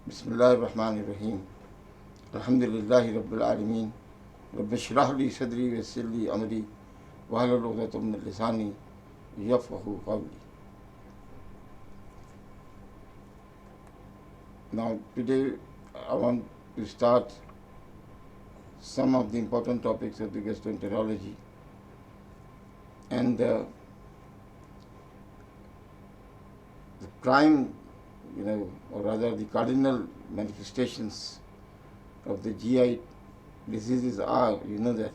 Bismillahirrahmanirrahim. Alhamdulillahi Rabbil Alameen. Rabbi shrah li sadri wa yassir li amri wahlul 'uqdatam min lisani yafqahu qawli. Now today I want to start some of the important topics of the gastroenterology and the prime, or rather the cardinal manifestations of the GI diseases are, that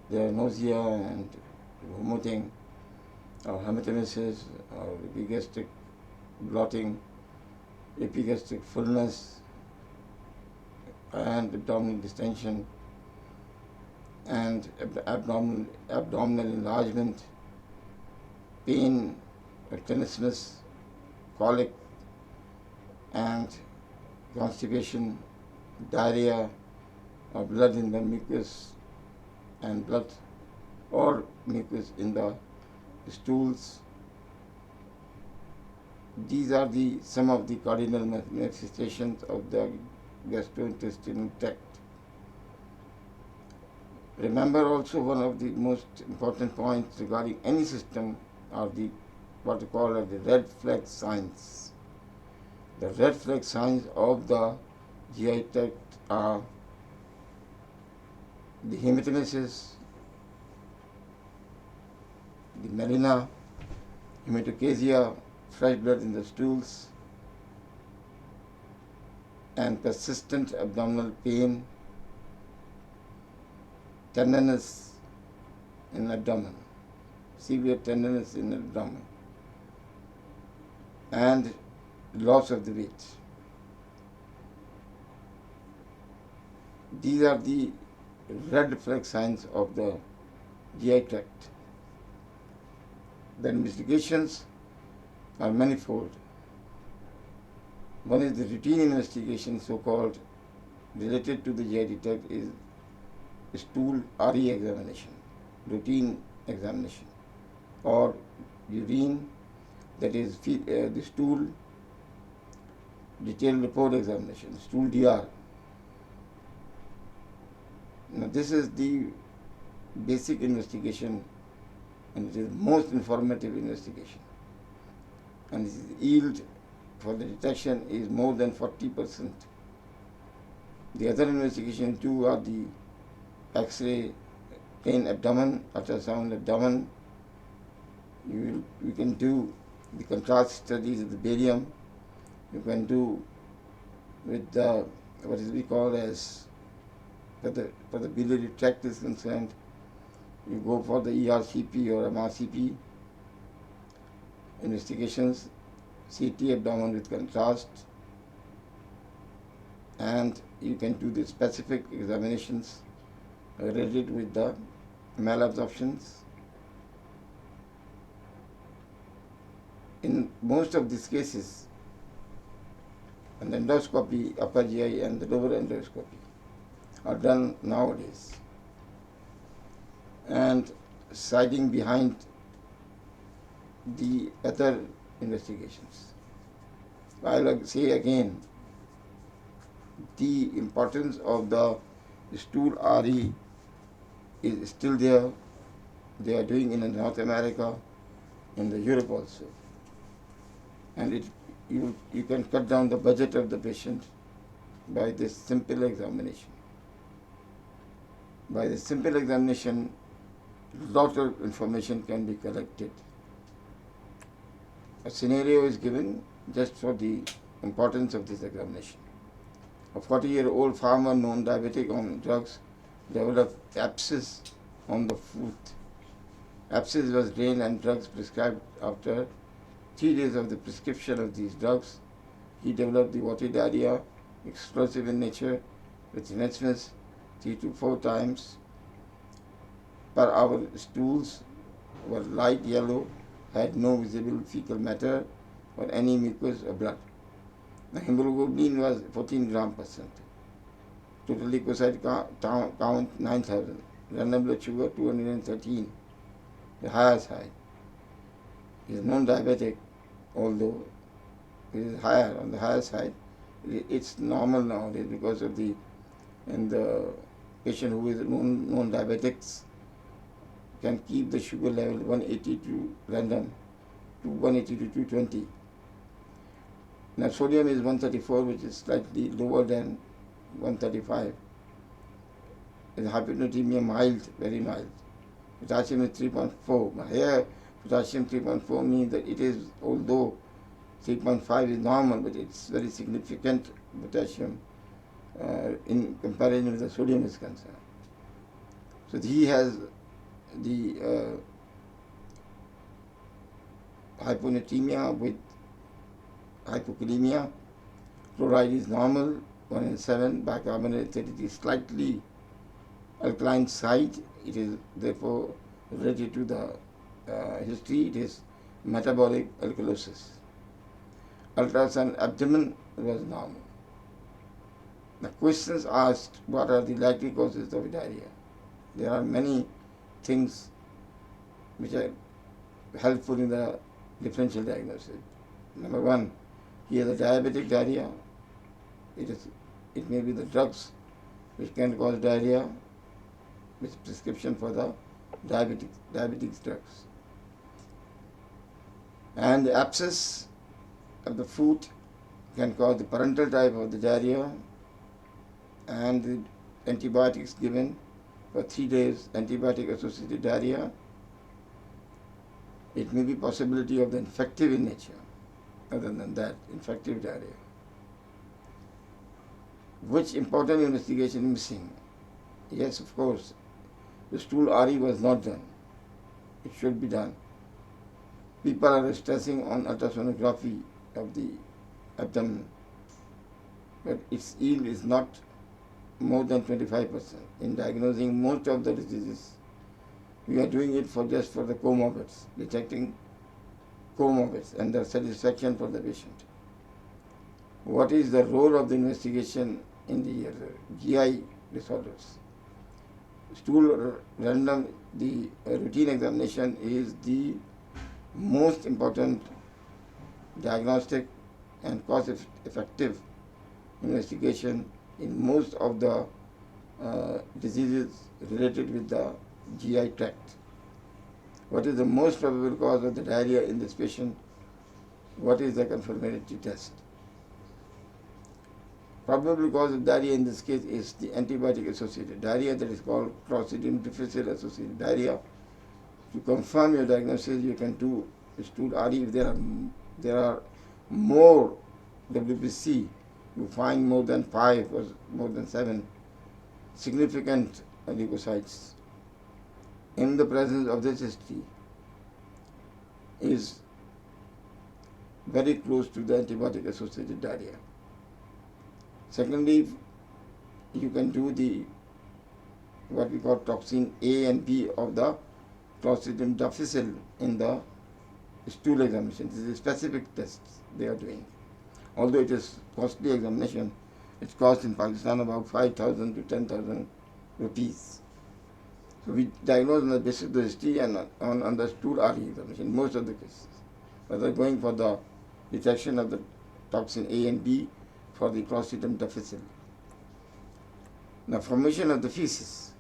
there are nausea and vomiting, or hematemesis, or epigastric bloating, epigastric fullness, and abdominal distension, and abdominal enlargement, pain, tenesmus, colic, and constipation, diarrhea, or blood in the mucus, and blood or mucus in the stools. These are some of the cardinal manifestations of the gastrointestinal tract. Remember also, one of the most important points regarding any system are what we call the red flag signs. The red flag signs of the GI tract are the hematemesis, the melena, hematochezia, fresh blood in the stools, and persistent abdominal pain, tenderness in abdomen, severe tenderness in abdomen, and loss of the weight. These are the red flag signs of the GI tract. The investigations are manifold. One is the routine investigation, so-called, related to the GI tract, is stool RE examination, routine examination, or urine, that is the stool detailed report examination, stool DR. Now this is the basic investigation, and it is most informative investigation, and its yield for the detection is more than 40%. The other investigation too are the X-ray in abdomen, ultrasound abdomen. You can do the contrast studies of the barium. You can do with the what is we call as for the biliary tract is concerned. You go for the ERCP or MRCP investigations, CT abdomen with contrast, and you can do the specific examinations related with the malabsorptions. In most of these cases, an endoscopy, upper GI and the lower endoscopy are done nowadays, and siding behind the other investigations. I'll say again, the importance of the stool RE is still there. They are doing in North America, in the Europe also, and you can cut down the budget of the patient by this simple examination. By this simple examination, lot of information can be collected. A scenario is given just for the importance of this examination. A 40-year-old farmer, known diabetic on drugs, developed abscess on the foot. Abscess was drained and drugs prescribed. After 3 days of the prescription of these drugs, he developed the watery diarrhea, explosive in nature, with tenesmus 3 to 4 times per hour. Stools were light yellow, had no visible fecal matter or any mucus or blood. The hemoglobin was 14 gram %. Total leukocyte count 9,000. Random blood sugar 213. The highest high. He is non-diabetic, although it is higher on the higher side, It's normal nowadays because of the patient who is known diabetics can keep the sugar level 180 to random to 180 to 220. Now sodium is 134, which is slightly lower than 135. And hyponatremia mild, very mild. Potassium is 3.4. But here potassium 3.4 means that it is, although 3.5 is normal, but it's very significant potassium in comparison with the sodium is concerned. So he has the hyponatremia with hypokalemia. Chloride is normal, 1 in 7. Bicarbonate is slightly alkaline side. It is therefore related to the history. It is metabolic alkalosis. Ultrasound abdomen was normal. The questions asked, what are the likely causes of diarrhea? There are many things which are helpful in the differential diagnosis. Number one, he has a diabetic diarrhea. It may be the drugs which can cause diarrhea with prescription for the diabetes drugs. And the abscess of the foot can cause the parental type of the diarrhea, and the antibiotics given for 3 days, antibiotic associated diarrhea. It may be possibility of the infective in nature. Other than that, infective diarrhea. Which important investigation is missing? Yes, of course, the stool RE was not done. It should be done. People are stressing on ultrasonography of the abdomen, but its yield is not more than 25% in diagnosing most of the diseases. We are doing it just for the comorbids, detecting comorbids and the satisfaction for the patient. What is the role of the investigation in the GI disorders? Stool random, the routine examination is the most important diagnostic and cost-effective investigation in most of the diseases related with the GI tract. What is the most probable cause of the diarrhea in this patient? What is the confirmatory test? Probable cause of diarrhea in this case is the antibiotic-associated diarrhea, that is called Clostridium difficile-associated diarrhea. To confirm your diagnosis, you can do stool RE. If there are more WBC, you find more than 5 or more than 7 significant leukocytes in the presence of this history is very close to the antibiotic-associated diarrhea. Secondly, you can do what we call toxin A and B of the Clostridium difficile in the stool examination. This is a specific test they are doing. Although it is costly examination, it costs in Pakistan about 5,000 to 10,000 rupees. So we diagnose on the basis of the history and on the stool RE examination in most of the cases. But they're going for the detection of the toxin A and B for the Clostridium difficile. Now, formation of the feces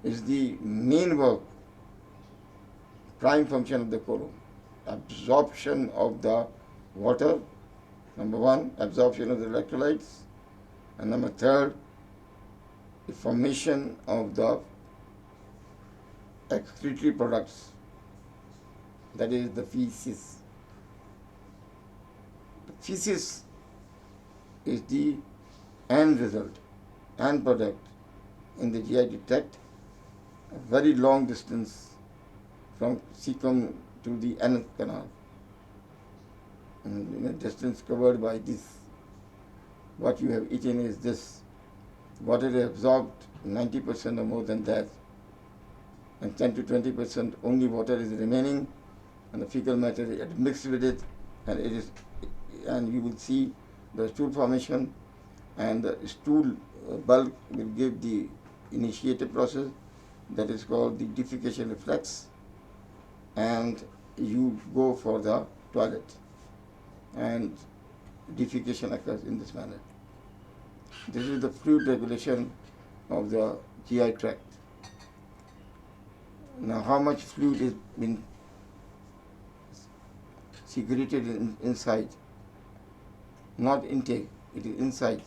is the main work, prime function of the colon. Absorption of the water, number one, absorption of the electrolytes, and number third, the formation of the excretory products, that is the feces. The feces is the end result, end product in the GI tract, a very long distance from cecum to the anus canal, and in a distance covered by this. What you have eaten is this. Water is absorbed 90% or more than that, and 10 to 20% only water is remaining, and the fecal matter is mixed with it, and you will see the stool formation, and the stool bulk will give the initiative process, that is called the defecation reflex, and you go for the toilet. And defecation occurs in this manner. This is the fluid regulation of the GI tract. Now, how much fluid is been secreted inside? Not intake, it is inside.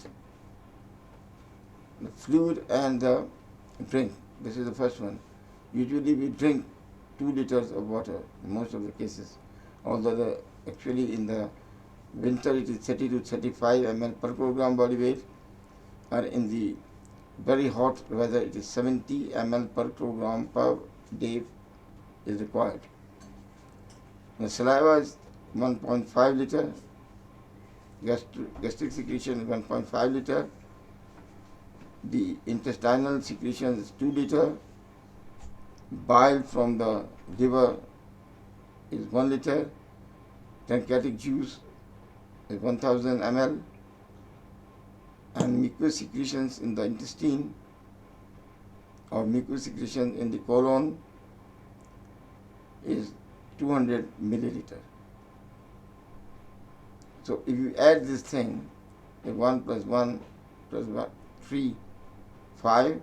The fluid and the drink. This is the first one. Usually we drink 2 liters of water in most of the cases, although actually in the winter it is 30 to 35 ml per kilogram body weight, and in the very hot weather it is 70 ml per kilogram per day is required. The saliva is 1.5 liter, gastric secretion is 1.5 liter, the intestinal secretion is 2 liter, bile from the liver is 1 liter, pancreatic juice is 1000 ml, and mucous secretions in the intestine or mucous secretion in the colon is 200 milliliter. So if you add this thing, 1 plus 1 plus 1, 3, 5,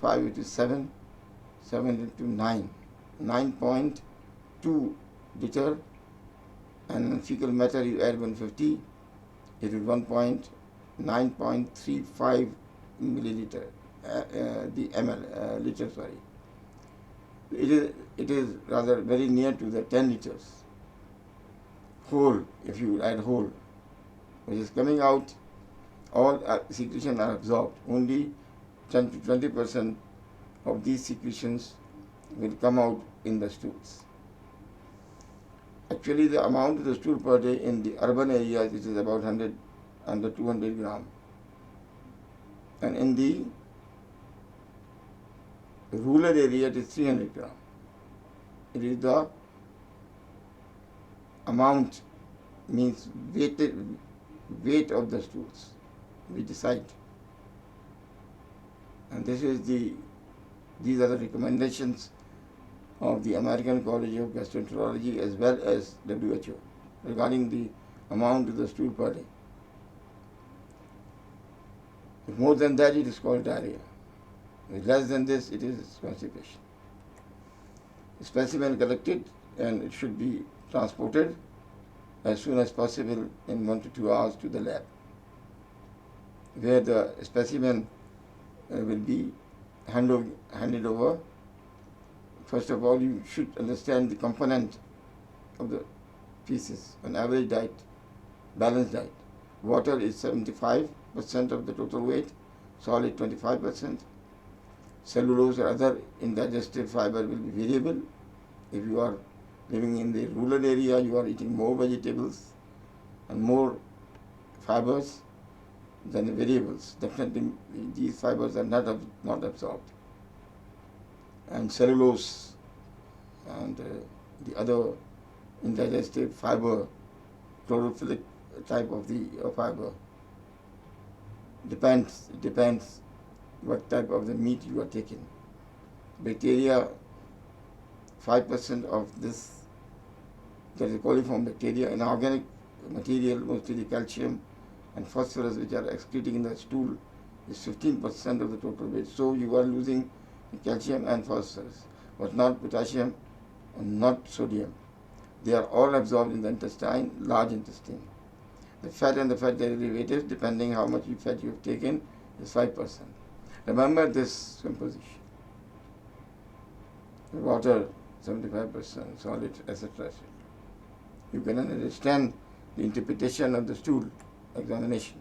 5 it is 7, 7 into 9, 9.2 liter, and fecal matter you add 150, it is 9.35 milliliter, the ml, liter, sorry. It is rather very near to the 10 liters. Whole, if you add whole, which is coming out, all secretions are absorbed. Only 10 to 20% of these secretions will come out in the stools. Actually, the amount of the stool per day in the urban areas, it is about under 200 gram. And in the rural area, it is 300 gram. It is the amount, means weight of the stools we decide. And these are the recommendations of the American College of Gastroenterology as well as WHO regarding the amount of the stool per day. If more than that, it is called diarrhea. If less than this, it is constipation. Specimen collected and it should be transported as soon as possible in 1 to 2 hours to the lab, where the specimen will be handed over. First of all, you should understand the component of the pieces. An average diet, balanced diet. Water is 75% of the total weight, solid 25%. Cellulose or other indigestive fiber will be variable. If you are living in the rural area, you are eating more vegetables and more fibers than the variables. Definitely, these fibers are not absorbed. And cellulose and the other indigestive fiber, chlorophyllic type of the fiber, depends what type of the meat you are taking. Bacteria, 5% of this, that is coliform bacteria. In organic material, mostly the calcium and phosphorus which are excreting in the stool is 15% of the total weight. So you are losing calcium and phosphorus, but not potassium and not sodium. They are all absorbed in the intestine, large intestine. The fat and the fat derivatives, depending how much fat you have taken, is 5%. Remember this composition. Water, 75%, solid, etc. You can understand the interpretation of the stool examination.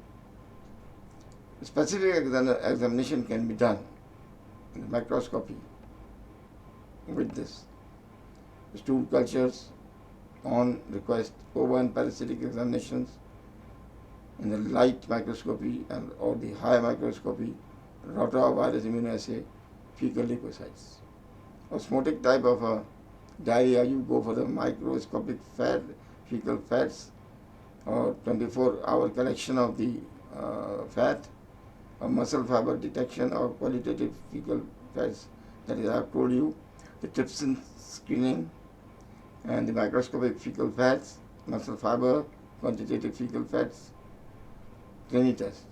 Specific examination can be done in the microscopy with this. Stool cultures on request, over and parasitic examinations in the light microscopy or the high microscopy, rotavirus immunoassay, fecal leukocytes. Osmotic type of a diarrhea, you go for the microscopic fecal fats, or 24-hour collection of the fat, or muscle fiber detection, or qualitative fecal fats. That is, I have told you, the trypsin screening and the microscopic fecal fats, muscle fiber, quantitative fecal fats, Trini test.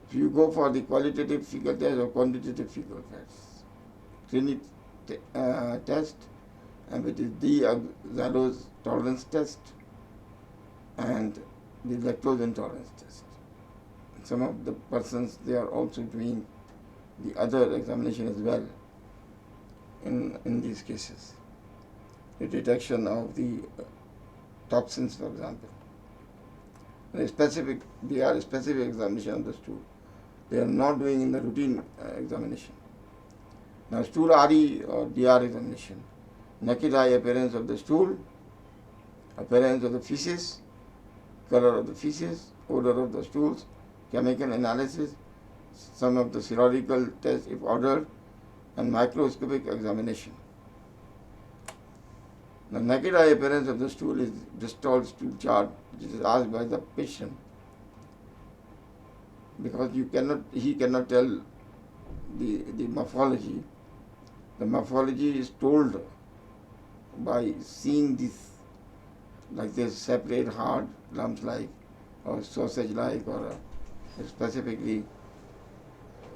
If you go for the qualitative fecal test or quantitative fecal test, Trini test, and which is the xylose tolerance test and the lactose intolerance test. Some of the persons, they are also doing the other examination as well in these cases. The detection of the toxins, for example. They are specific examination of the stool. They are not doing in the routine examination. Now, stool RE or DR examination. Naked eye appearance of the stool, appearance of the feces, color of the feces, odor of the stools, chemical analysis, some of the serological tests if ordered, and microscopic examination. The naked eye appearance of the stool is Bristol stool chart, which is asked by the patient, because he cannot tell the morphology. The morphology is told by seeing this, like this separate hard lumps like, or sausage like, or specifically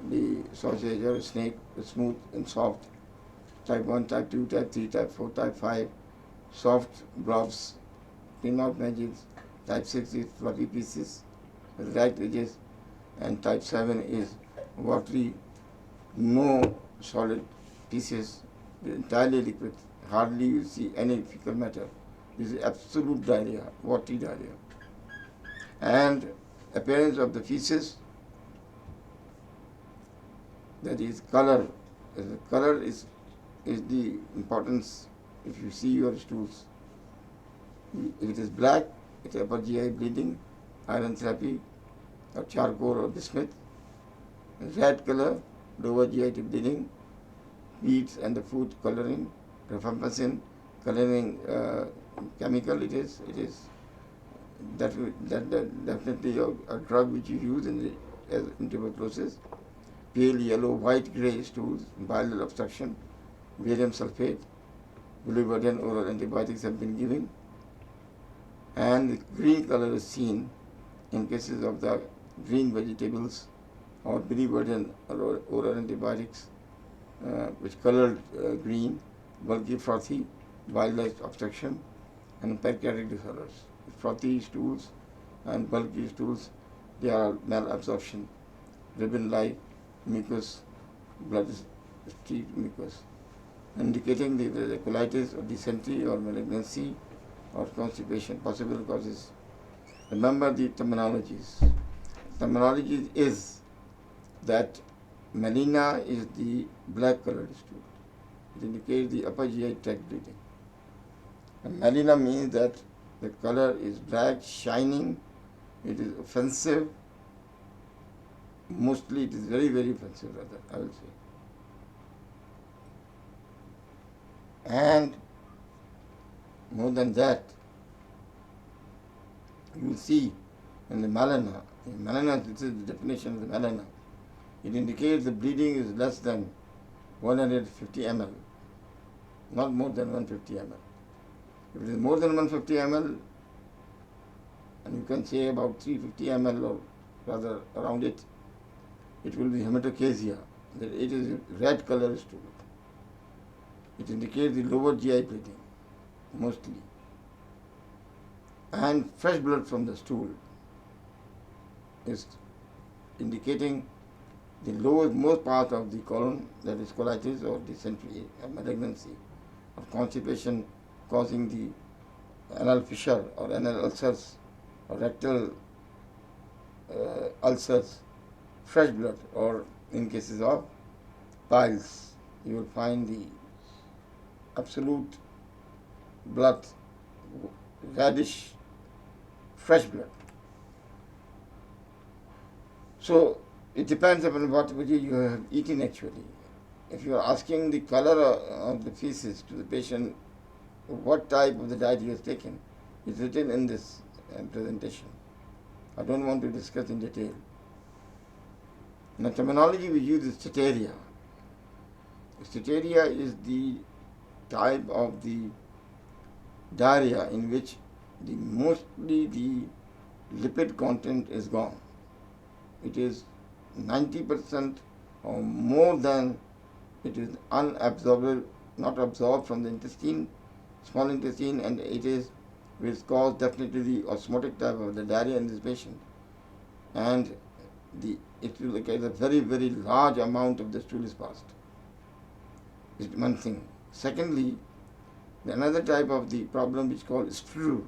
the sausage or snake, smooth and soft, type 1, type 2, type 3, type 4, type 5, soft blobs, thin out edges, type 6 is fluffy pieces with right edges, and type 7 is watery, no solid pieces, entirely liquid, hardly you see any fecal matter. This is absolute diarrhea, watery diarrhea. And appearance of the feces, that is color. The color is the importance. If you see your stools, if it is black, it's upper GI bleeding, iron therapy, or charcoal or bismuth. Red color, lower GI bleeding, beets and the food coloring, rifampicin coloring chemical. It is definitely a drug which you use in tuberculosis. Pale yellow, white, grey stools, biliary obstruction, barium sulfate, biliverdin oral antibiotics have been given, and the green color is seen in cases of the green vegetables or biliverdin oral antibiotics, which colored green, bulky, frothy, biliary obstruction, and pancreatic disorders. Frothy stools and bulky stools, they are malabsorption, ribbon-like mucus, blood streaked mucus, indicating the colitis or dysentery or malignancy or constipation, possible causes. Remember the terminologies. Terminology is that melena is the black colored stool. It indicates the upper GI tract bleeding. And melena means that the color is black, shining, it is offensive. Mostly it is very, very offensive, rather, I will say. And more than that, you will see in the melena, this is the definition of the melena, it indicates the bleeding is less than 150 ml, not more than 150 ml. If it is more than 150 ml, and you can say about 350 ml or rather around it, it will be hematochezia, that it is red color stool. It indicates the lower GI bleeding, mostly. And fresh blood from the stool is indicating the most part of the colon, that is colitis or dysentery or malignancy or constipation causing the anal fissure or anal ulcers or rectal ulcers, fresh blood, or in cases of piles, you will find the absolute blood, reddish, fresh blood. So it depends upon what you have eaten actually. If you are asking the color of the feces to the patient, what type of the diet he has taken, is written in this presentation. I don't want to discuss in detail. Now, terminology we use is steatorrhea. Steatorrhea is the type of the diarrhea in which mostly the lipid content is gone. It is 90% or more than it is unabsorbable, not absorbed from the intestine, small intestine, and it is which cause definitely the osmotic type of the diarrhea in this patient. And it will look at a very, very large amount of the stool is passed. Is one thing. Secondly, another type of the problem which is called STOOL,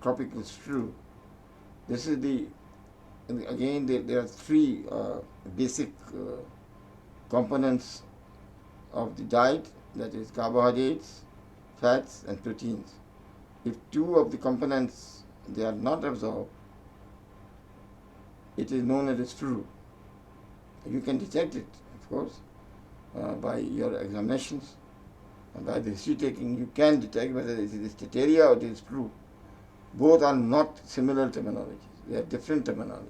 tropical stool. This is again there are three basic components of the diet, that is carbohydrates, fats and proteins. If two of the components they are not absorbed, it is known as a stool. You can detect it, of course, by your examinations and by the history taking. You can detect whether it is steatorrhea or it is stool. Both are not similar terminologies. They are different terminologies.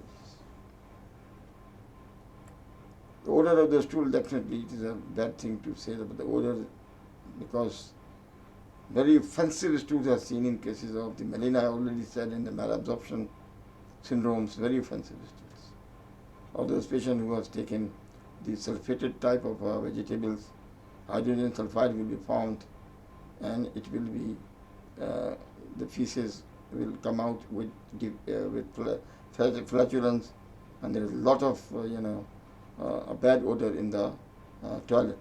The odor of the stool, definitely it is a bad thing to say about the odor, because very offensive stools are seen in cases of the melena, I already said, in the malabsorption syndromes, very offensive stools. Or those patients who have taken the sulfated type of vegetables, hydrogen sulfide will be formed, and it will be, the feces will come out with flatulence, and there is a lot of, a bad odor in the toilet.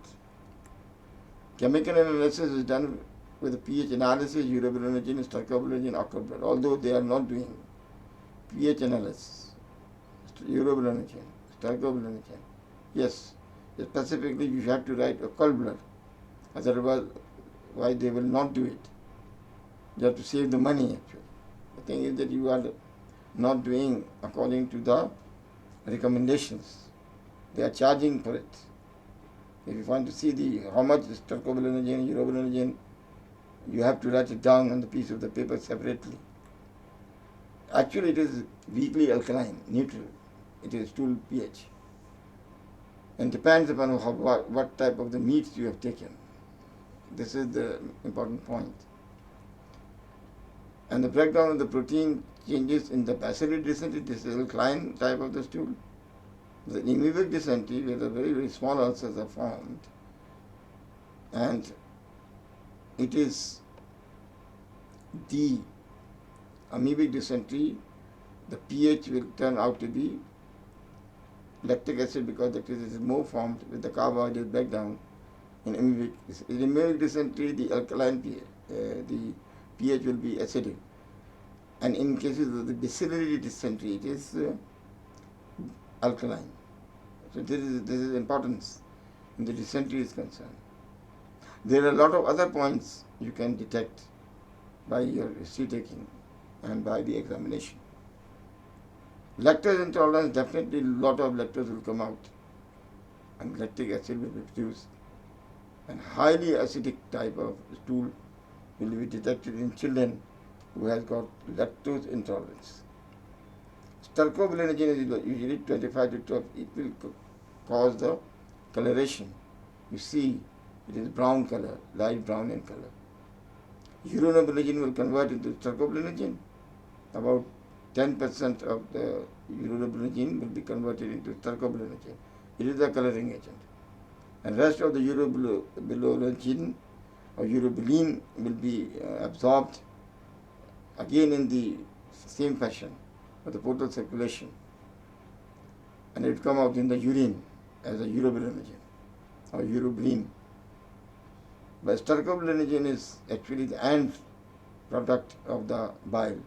Chemical analysis is done with the pH analysis, urobilinogen, stercobilinogen, occult blood. Although they are not doing pH analysis, urobilinogen, stercobilinogen. Yes, specifically you have to write occult blood. Otherwise, why they will not do it? You have to save the money actually. The thing is that you are not doing according to the recommendations. They are charging for it. If you want to see how much stercobilinogen, urobilinogen, you have to write it down on the piece of the paper separately. Actually, it is weakly alkaline, neutral. It is stool pH. And depends upon what type of the meats you have taken. This is the important point. And the breakdown of the protein changes in the bacillary dysentery. This is alkaline type of the stool. The amoebic dysentery, where the very, very small ulcers are formed, and it is the amoebic dysentery, the pH will turn out to be lactic acid, because lactic acid is more formed with the carbohydrate breakdown in amoebic. In amoebic dysentery, the alkaline pH, the pH will be acidic, and in cases of the bacillary dysentery, it is alkaline. So this is importance in the dysentery is concerned. There are a lot of other points you can detect by your history taking and by the examination. Lactose intolerance, definitely a lot of lactose will come out and lactic acid will be produced. And highly acidic type of stool will be detected in children who has got lactose intolerance. Stercobilinogen is usually 25 to 12. It will cause the coloration. You see, it is brown color, light brown in color. Urobilinogen will convert into stercobilinogen. About 10% of the urobilinogen will be converted into stercobilinogen. It is the coloring agent. And rest of the urobilinogen or urobilin will be absorbed again in the same fashion of the portal circulation, and it will come out in the urine as a urobilinogen or urobilin. But stercobilinogen is actually the end product of the bile.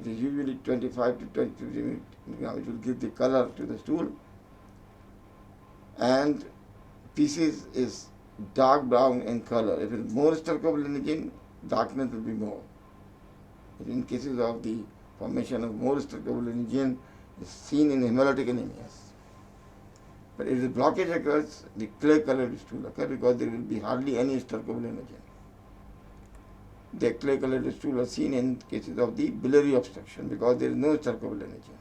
It is usually 25 to 22 milligrams. It will give the color to the stool, and feces is dark brown in color. If it is more stercobilinogen, darkness will be more. In cases of the formation of more stercobilinogen is seen in hemolytic anemias. But if the blockage occurs, the clay colored stool occurs, because there will be hardly any stercobilinogen. The clay colored stool are seen in cases of the biliary obstruction, because there is no stercobilinogen.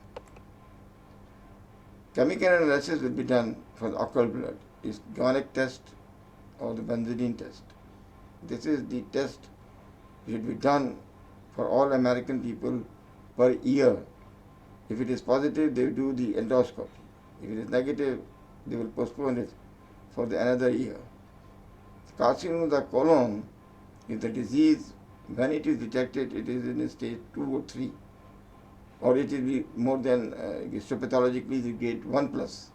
Chemical analysis will be done for the occult blood. Is Guanic test or the benzidine test. This is the test which should be done for all American people per year If it is positive, they will do the endoscopy. If it is negative, they will postpone it for another year. Carcinoma of the colon, if the disease, when it is detected, it is in stage 2 or 3, or it will be more than histopathologically the grade 1 plus,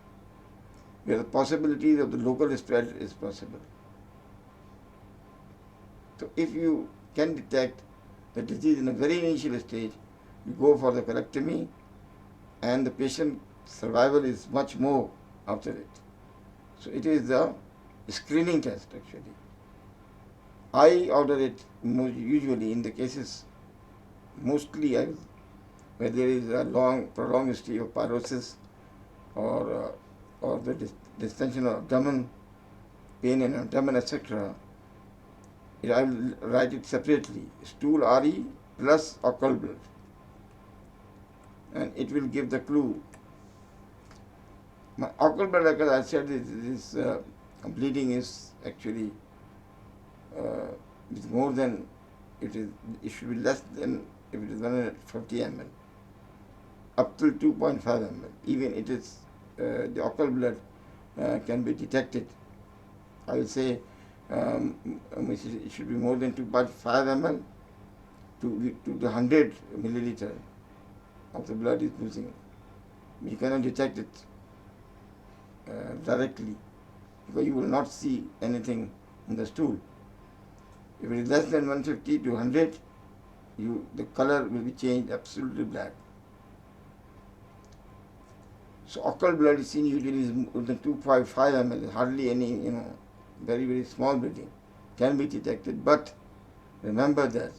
where the possibility of the local spread is possible. So if you can detect the disease in a very initial stage, you go for the colectomy, and the patient survival is much more after it. So it is the screening test actually. I order it usually in the cases, mostly where there is a prolonged history of pyrosis or the distension of abdomen, pain in abdomen, etc. I will write it separately, stool RE plus occult blood, and it will give the clue. My occult blood, like I said, this bleeding is actually it's more than it should be less than if it is 150 ml, up to 2.5 ml. Even it is the occult blood can be detected. I will say it should be more than 2.5 ml to the 100 milliliter of the blood is losing. You cannot detect it directly because you will not see anything in the stool. If it is less than 150 to 100, the color will be changed absolutely black. So occult blood is seen usually is more than 2.5 ml, hardly any, very, very small bleeding can be detected. But remember that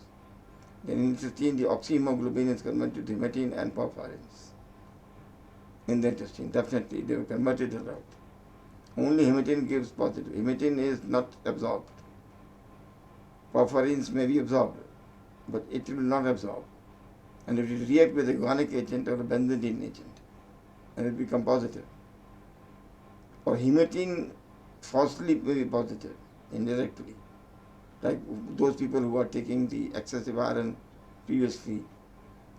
in intestine, the oxyhemoglobin is converted to hematine and porphyrins. In the intestine, definitely they will convert it out. Only hematine gives positive. Hematine is not absorbed. Porphyrins may be absorbed, but it will not absorb. And it will react with a guanic agent or a benzodine agent, and it will become positive. Or hematine falsely may be positive, indirectly. Like those people who are taking the excessive iron previously,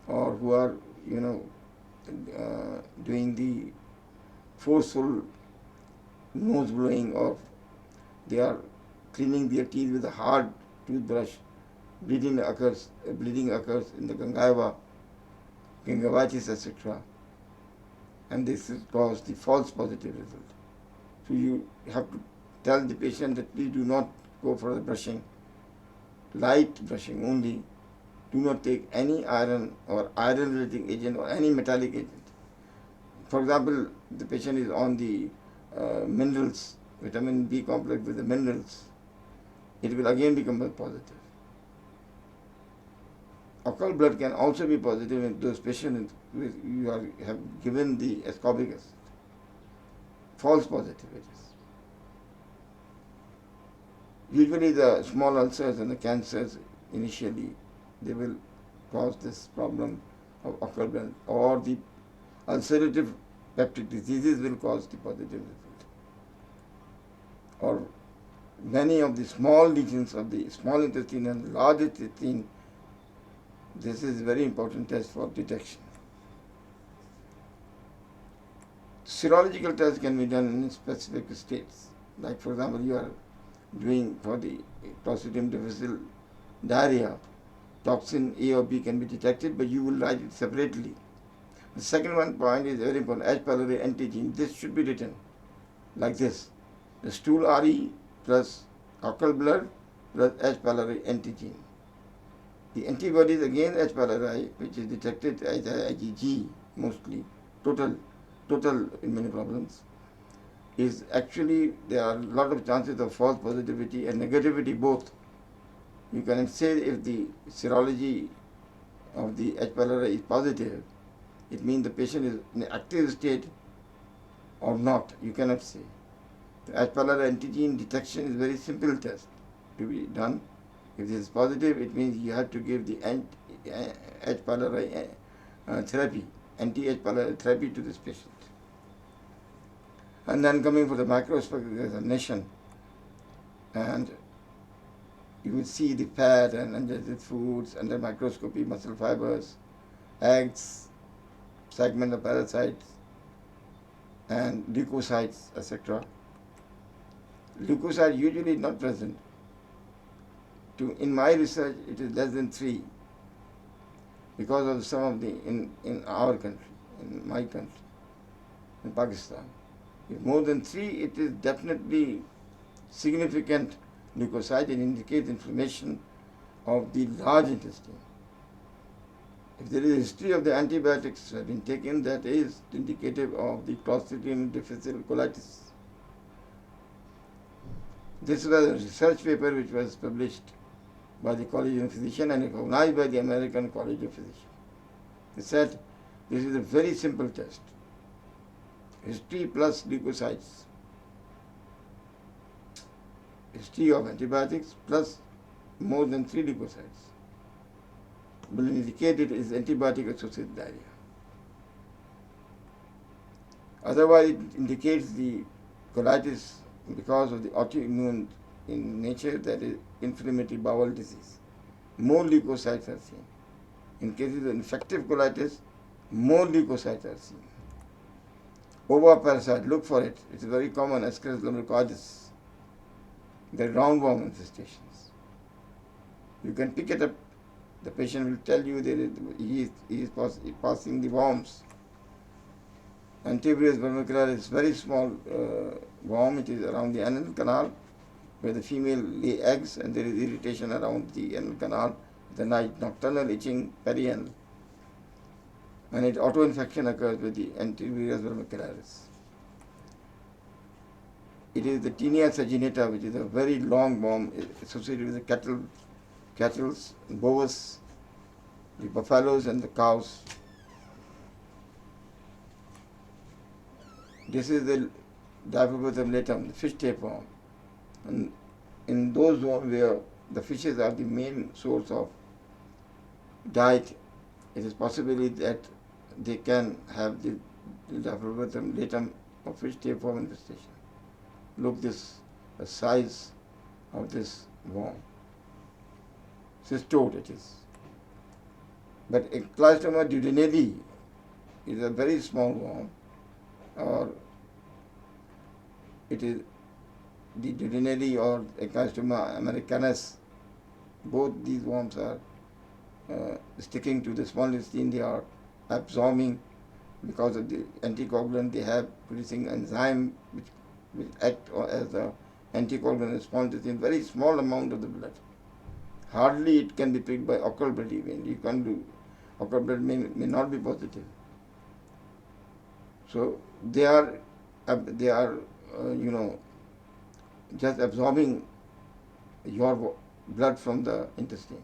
or who are, doing the forceful nose blowing, or they are cleaning their teeth with a hard toothbrush, bleeding occurs in the gingivitis, etc. And this is cause the false positive result. So you have to tell the patient that please do not go for the brushing, light brushing only. Do not take any iron or iron-related agent or any metallic agent. For example, the patient is on the minerals, vitamin B complex with the minerals, it will again become positive. Occult blood can also be positive in those patients you have given the ascorbic acid. False positive it is. Usually the small ulcers and the cancers initially, they will cause this problem of occult blood, or the ulcerative peptic diseases will cause the positive result. Or many of the small lesions of the small intestine and large intestine, this is very important test for detection. Serological tests can be done in specific states. Like for example, you are doing for the Clostridium difficile diarrhea, toxin A or B can be detected, but you will write it separately. The second one point is very important, H. pylori antigen. This should be written like this: the stool RE plus occult blood plus H. pylori antigen. The antibodies against H. pylori, which is detected as IgG mostly, total immunoglobulins, is actually there are a lot of chances of false positivity and negativity both. You cannot say if the serology of the H. pylori is positive, it means the patient is in an active state or not. You cannot say. The H. pylori antigen detection is a very simple test to be done. If this is positive, it means you have to give the H. pylori therapy, anti-H. pylori therapy to this patient. And then coming for the microscopic examination, and you will see the fat and undigested foods under microscopy, muscle fibers, eggs, segment of parasites and leukocytes, etc. Leukocyte usually not present. In my research, it is less than 3 because of some of the in our country, in my country, in Pakistan. If more than 3, it is definitely significant leukocyte and indicates inflammation of the large intestine. If there is a history of the antibiotics have been taken, that is indicative of the Clostridium difficile colitis. This was a research paper which was published by the College of Physicians and recognized by the American College of Physicians. They said this is a very simple test. History plus leukocytes. History of antibiotics plus more than 3 leukocytes will indicate it is antibiotic-associated diarrhea. Otherwise, it indicates the colitis because of the autoimmune in nature, that is inflammatory bowel disease. More leukocytes are seen. In cases of infective colitis, more leukocytes are seen. Ova parasite, look for it. It's very common, Ascaris lumbricoides. The roundworm infestations. You can pick it up. The patient will tell you that he is passing the worms. Antivirus vermiculare is very small worm. It is around the anal canal where the female lay eggs, and there is irritation around the anal canal, the nocturnal itching perianal. And autoinfection occurs with the antivirus vermicularis. It is the Tinea saginata, which is a very long worm associated with the cattle, bovas, the buffaloes and the cows. This is the Diphobosum latum, the fish tapeworm. And in those zones where the fishes are the main source of diet, it is possibly that they can have the Diphobosum latum or fish tapeworm infestation. Look the size of this worm. Cystode it is. But Enclystoma duodenale is a very small worm, or it is the duodenale or Enclystoma americanus. Both these worms are sticking to the small intestine. They are absorbing because of the anticoagulant. They have producing enzyme which act as an anticoagulant response in very small amount of the blood. Hardly it can be picked by occult blood even. You can't do, occult blood may not be positive. So they are just absorbing your blood from the intestine.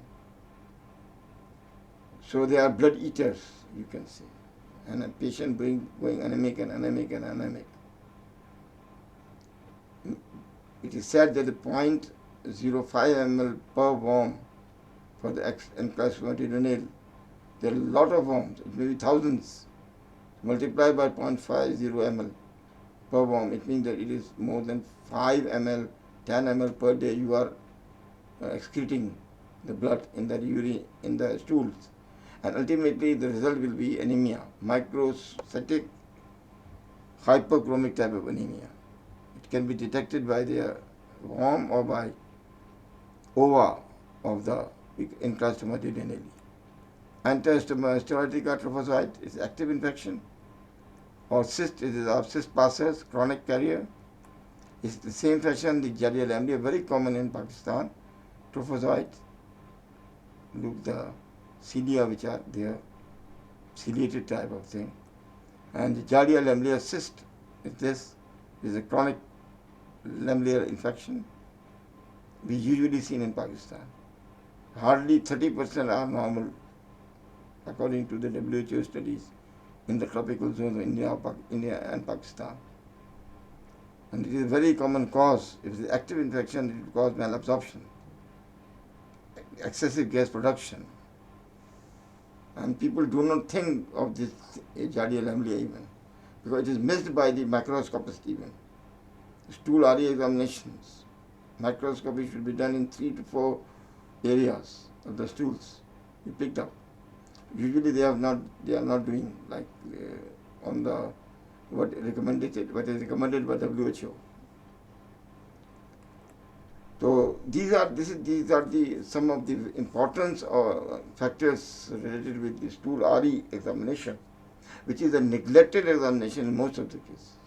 So they are blood eaters, you can say. And a patient going anemic and anemic and anemic. It is said that the 0.05 ml per worm for the Enclystoma duodenale. There are a lot of worms, it may be thousands. Multiplied by 0.50 ml per worm, it means that it is more than 5 ml, 10 ml per day you are excreting the blood in the urine, in the stools. And ultimately the result will be anemia, microcytic hyperchromic type of anemia. It can be detected by the worm or by ova of the Enclystoma duodenale. Antistoma steroidica trophozoite is active infection, or cyst, it is of cyst passers, chronic carrier. It's the same fashion, the Giardia lamblia, very common in Pakistan, trophozoite. Look the cilia which are there, ciliated type of thing. And the Giardia lamblia cyst is a chronic lamellary infection we usually seen in Pakistan. Hardly 30% are normal according to the WHO studies in the tropical zones of India and Pakistan. And it is a very common cause. If it is active infection, it will cause malabsorption, excessive gas production. And people do not think of this Giardia lamblia even, because it is missed by the microscopist even. Stool RE examinations, microscopy should be done in 3 to 4 areas of the stools you picked up. Usually they are not doing like on the what is recommended by WHO. So these are the some of the importance or factors related with the stool RE examination, which is a neglected examination in most of the cases.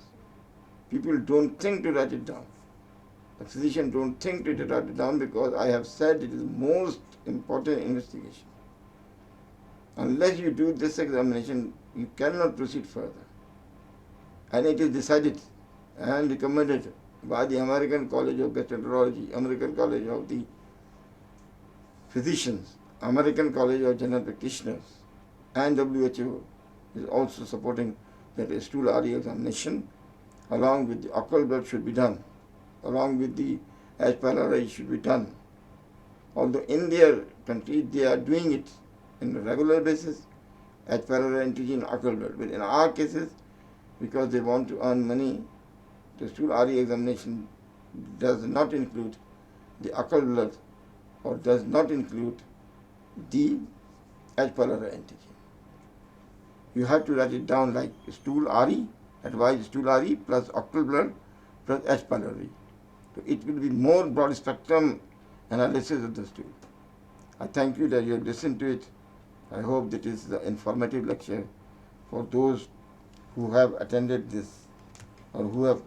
People don't think to write it down. The physician don't think to write it down because I have said it is most important investigation. Unless you do this examination, you cannot proceed further. And it is decided and recommended by the American College of Gastroenterology, American College of the Physicians, American College of General Practitioners, and WHO is also supporting that a stool RE examination along with the occult blood should be done, along with the H. pylori should be done. Although in their country they are doing it on a regular basis, H. pylori antigen, occult blood. But in our cases, because they want to earn money, the stool RE examination does not include the occult blood or does not include the H. pylori antigen. You have to write it down like stool RE, advised stool RE plus occult blood plus H. pylori. So it will be more broad spectrum analysis of the stool. I thank you that you have listened to it. I hope that is the informative lecture for those who have attended this or who have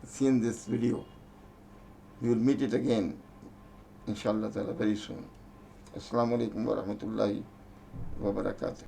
seen this video. We will meet it again, inshallah ta'ala, very soon. Assalamu alaikum wa rahmatullahi wa barakatuh.